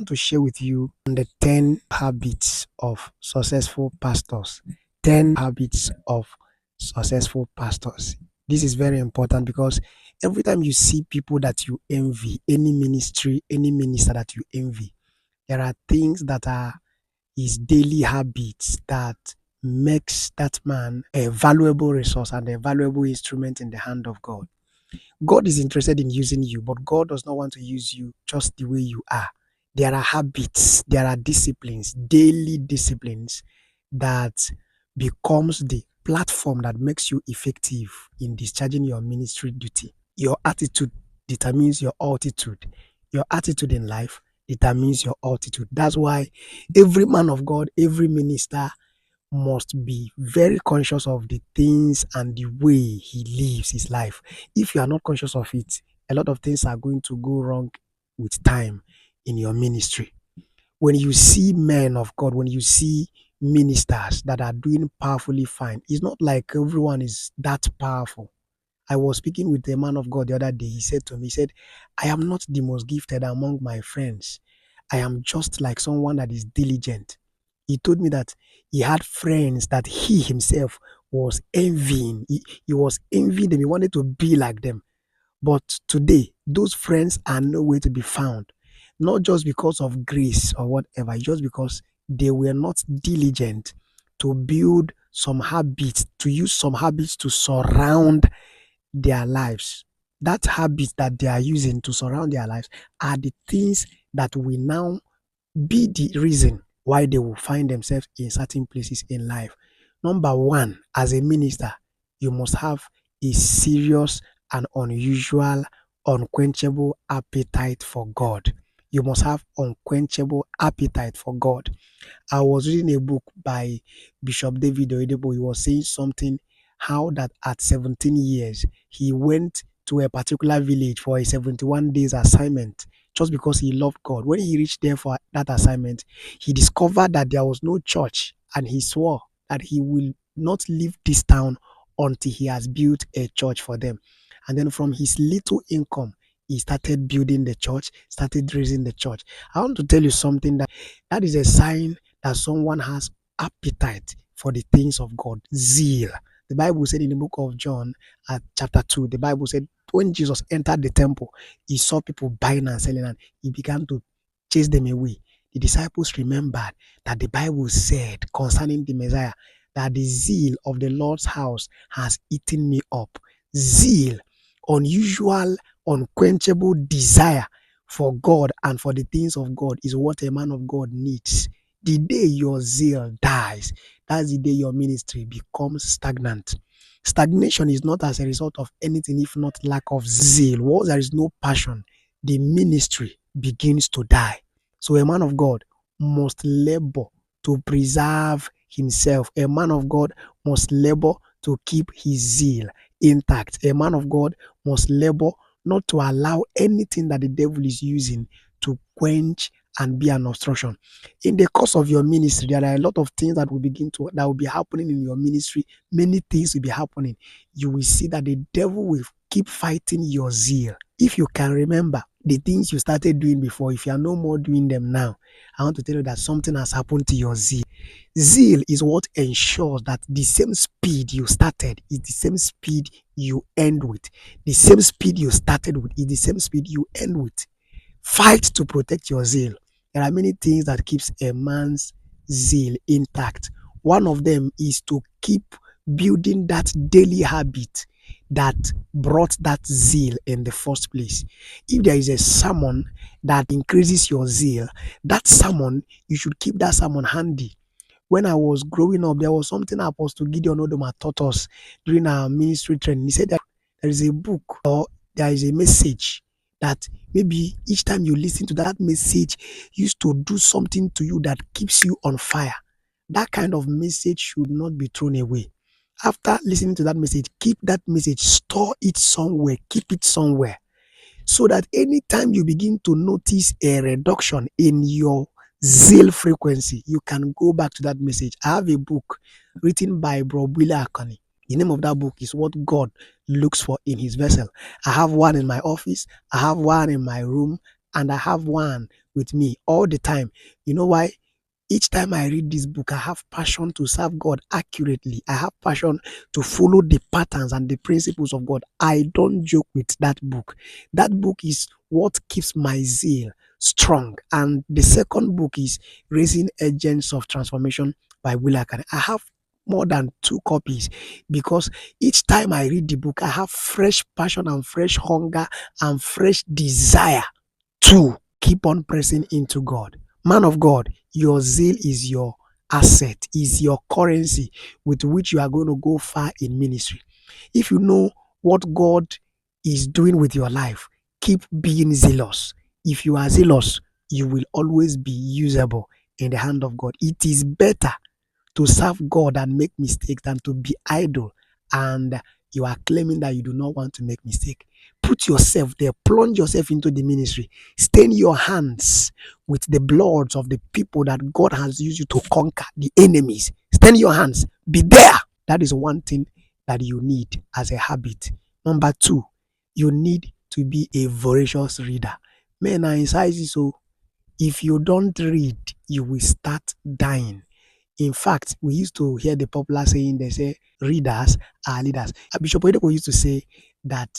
want to share with you the 10 habits of successful pastors. 10 habits of successful pastors. This is very important because every time you see people that you envy, any ministry, any minister that you envy, there are things that are his daily habits that makes that man a valuable resource and a valuable instrument in the hand of God. God is interested in using you, but God does not want to use you just the way you are. There are habits, there are disciplines, daily disciplines that becomes the platform that makes you effective in discharging your ministry duty. Your attitude determines your altitude. Your attitude in life determines your altitude. That's why every man of God, every minister must be very conscious of the things and the way he lives his life. If you are not conscious of it, a lot of things are going to go wrong with time in your ministry. When you see men of God, when you see ministers that are doing powerfully fine, it's not like everyone is that powerful. I was speaking with a man of God the other day. He said to me, he said, I am not the most gifted among my friends. I am just like someone that is diligent. He told me that he had friends that he himself was envying. He was envying them. He wanted to be like them. But today, those friends are nowhere to be found. Not just because of grace or whatever, just because they were not diligent to build some habits, to use some habits to surround their lives. That habit that they are using to surround their lives are the things that will now be the reason why they will find themselves in certain places in life. Number one, as a minister, you must have a serious and unusual, unquenchable appetite for God. You must have unquenchable appetite for God. I was reading a book by Bishop David Oyedepo. He was saying something how that at 17 years he went to a particular village for a 71 days assignment just because he loved God. When he reached there for that assignment, he discovered that there was no church, and he swore that he will not leave this town until he has built a church for them. And then from his little income, he started building the church, started raising the church. I want to tell you something that is a sign that someone has appetite for the things of God, zeal. The Bible said in the book of John at chapter 2, the Bible said when Jesus entered the temple, he saw people buying and selling and he began to chase them away. The disciples remembered that the Bible said concerning the Messiah that the zeal of the Lord's house has eaten me up. Zeal, unusual, unquenchable desire for God and for the things of God is what a man of God needs. The day your zeal dies, that's the day your ministry becomes stagnant. Stagnation is not as a result of anything if not lack of zeal. Once there is no passion, the ministry begins to die. So a man of God must labor to preserve himself. A man of God must labor to keep his zeal intact. A man of God must labor not to allow anything that the devil is using to quench and be an obstruction. In the course of your ministry, there are a lot of things that will be happening in your ministry. Many things will be happening. You will see that the devil will keep fighting your zeal. If you can remember the things you started doing before, if you are no more doing them now, I want to tell you that something has happened to your zeal. Zeal is what ensures that the same speed you started is the same speed you end with. The same speed you started with is the same speed you end with. Fight to protect your zeal. There are many things that keeps a man's zeal intact. One of them is to keep building that daily habit that brought that zeal in the first place. If there is a sermon that increases your zeal, that sermon, you should keep that sermon handy. When I was growing up, there was something Apostle Gideon Odoma taught us during our ministry training. He said that there is a book or there is a message that maybe each time you listen to that message used to do something to you that keeps you on fire. That kind of message should not be thrown away. After listening to that message, keep that message, store it somewhere, keep it somewhere, so that anytime you begin to notice a reduction in your zeal frequency, you can go back to that message. I have a book written by Bro Billy Akani. The name of that book is What God Looks For in His Vessel. I have one in my office, I have one in my room, and I have one with me all the time. You know why? Each time I read this book, I have passion to serve God accurately. I have passion to follow the patterns and the principles of God. I don't joke with that book. That book is what keeps my zeal strong. And the second book is Raising Agents of Transformation by Will Akane. I have more than 2 copies because each time I read the book, I have fresh passion and fresh hunger and fresh desire to keep on pressing into God. Man of God, your zeal is your asset, is your currency with which you are going to go far in ministry. If you know what God is doing with your life, keep being zealous. If you are zealous, you will always be usable in the hand of God. It is better to serve God and make mistakes than to be idle and you are claiming that you do not want to make mistake. Put yourself there, plunge yourself into the ministry, stain your hands with the bloods of the people that God has used you to conquer the enemies. Stain your hands, be there. That is one thing that you need as a habit. Number 2, you need to be a voracious reader. Men are in sizes, so if you don't read, you will start dying. In fact, we used to hear the popular saying, they say, readers are leaders. Bishop Oyedepo used to say that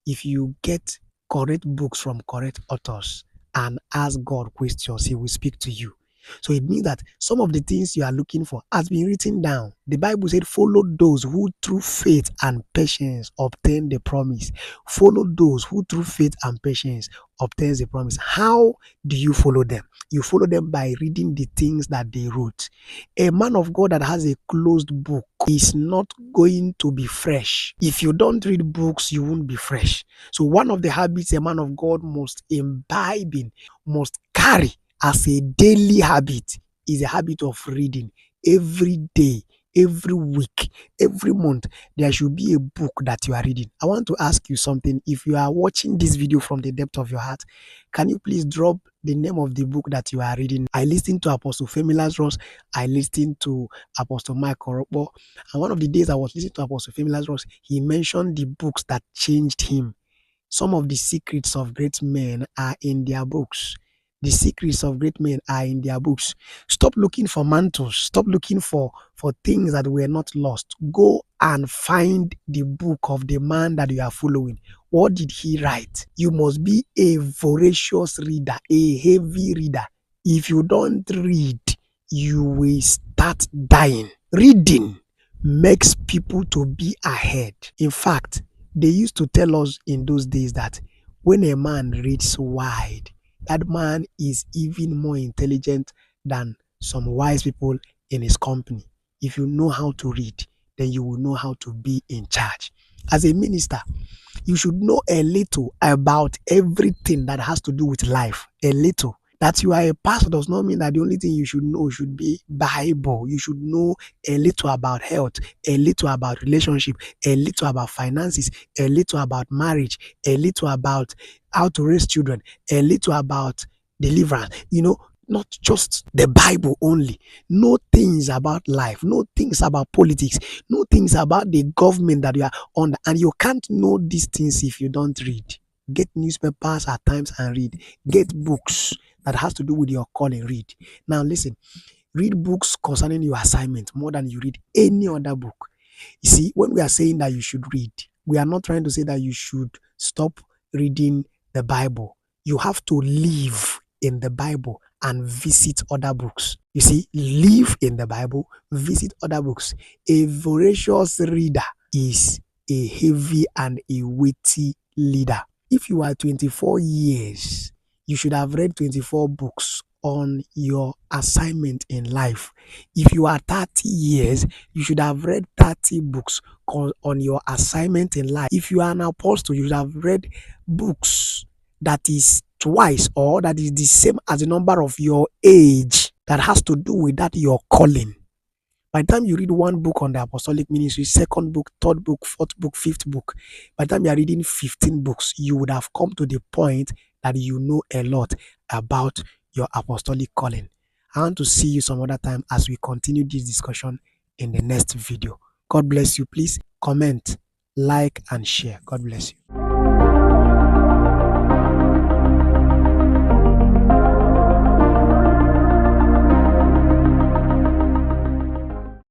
if you get correct books from correct authors and ask God questions, he will speak to you. So it means that some of the things you are looking for has been written down. The Bible said, follow those who through faith and patience obtain the promise. Follow those who through faith and patience obtains the promise. How do you follow them? You follow them by reading the things that they wrote. A man of God that has a closed book is not going to be fresh. If you don't read books, you won't be fresh. So one of the habits a man of God must imbibe in, must carry as a daily habit is a habit of reading every day, every week, every month. There should be a book that you are reading. I want to ask you something. If you are watching this video from the depth of your heart, can you please drop the name of the book that you are reading? I listened to Apostle Femi Lazarus. I listened to Apostle Mike Oropo. And one of the days I was listening to Apostle Femi Lazarus, he mentioned the books that changed him. Some of the secrets of great men are in their books. The secrets of great men are in their books. Stop looking for mantles. Stop looking for things that were not lost. Go and find the book of the man that you are following. What did he write? You must be a voracious reader, a heavy reader. If you don't read, you will start dying. Reading makes people to be ahead. In fact, they used to tell us in those days that when a man reads wide, that man is even more intelligent than some wise people in his company. If you know how to read, then you will know how to be in charge. As a minister, you should know a little about everything that has to do with life. A little. That you are a pastor does not mean that the only thing you should know should be Bible. You should know a little about health, a little about relationship, a little about finances, a little about marriage, a little about how to raise children, a little about deliverance. Not just the Bible only. Know things about life, know things about politics, know things about the government that you are under. And you can't know these things if you don't read. Get newspapers at times and read. Get books that has to do with your calling, read. Now listen, read books concerning your assignment more than you read any other book. You see, when we are saying that you should read, we are not trying to say that you should stop reading the Bible. You have to live in the Bible and visit other books. You see, live in the Bible, visit other books. A voracious reader is a heavy and a weighty leader. If you are 24 years, you should have read 24 books on your assignment in life. If you are 30 years, you should have read 30 books on your assignment in life. If you are an apostle, you should have read books that is twice or that is the same as the number of your age that has to do with that your calling. By the time you read one book on the apostolic ministry, second book, third book, fourth book, fifth book, by the time you are reading 15 books, you would have come to the point that you know a lot about your apostolic calling. I want to see you some other time as we continue this discussion in the next video. God bless you. Please comment, like, and share. God bless you.